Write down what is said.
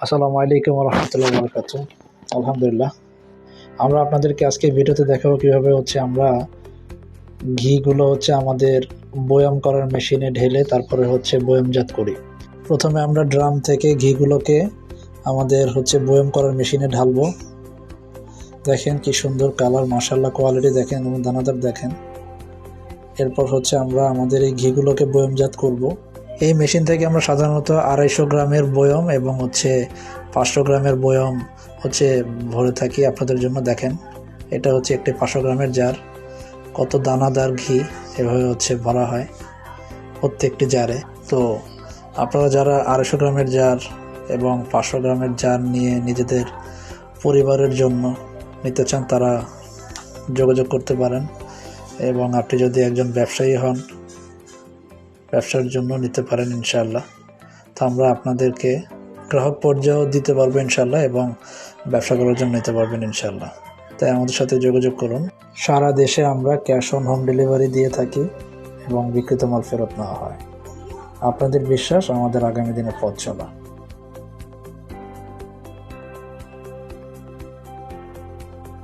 আসসালামু আলাইকুম ওয়া রাহমাতুল্লাহি ওয়া বারাকাতুহু। আলহামদুলিল্লাহ, আমরা আপনাদেরকে আজকে ভিডিওতে দেখাবো কীভাবে আমরা ঘিগুলো আমাদের বয়াম করার মেশিনে ঢেলে তারপরে বয়ামজাত করি। প্রথমে আমরা ড্রাম থেকে ঘিগুলোকে আমাদের বয়াম করার মেশিনে ঢালবো। দেখেন কি সুন্দর কালার, মাশাআল্লাহ, কোয়ালিটি দেখেন এবং দানাদার দেখেন। এরপর আমরা আমাদের এই ঘিগুলোকে বয়ামজাত করব। এই মেশিন থেকে আমরা সাধারণত 250 গ্রামের বয়ম এবং 500 গ্রামের বয়ম ভরে থাকি আপনাদের জন্য। দেখেন, এটা একটি 500 গ্রামের জার। কত দানাদার ঘি এভাবে ভরা হয় প্রত্যেকটি জারে। তো আপনারা যারা 250 গ্রামের জার এবং 500 গ্রামের জার নিয়ে নিজেদের পরিবারের জন্য নিতে চান, তারা যোগাযোগ করতে পারেন। এবং আপনি যদি একজন ব্যবসায়ী হন, ব্যবসার জন্য নিতে পারেন ইনশাআল্লাহ। তো আমরা আপনাদেরকে গ্রাহক পর্যায়েও দিতে পারবো ইনশাআল্লাহ, এবং ব্যবসা করার জন্য নিতে পারবেন ইনশাআল্লাহ। তাই আমাদের সাথে যোগাযোগ করুন। সারা দেশে আমরা ক্যাশ অন হোম ডেলিভারি দিয়ে থাকি এবং বিক্রিত মাল ফেরত নেওয়া হয়। আপনাদের বিশ্বাস আমাদের আগামী দিনের পথ চলা।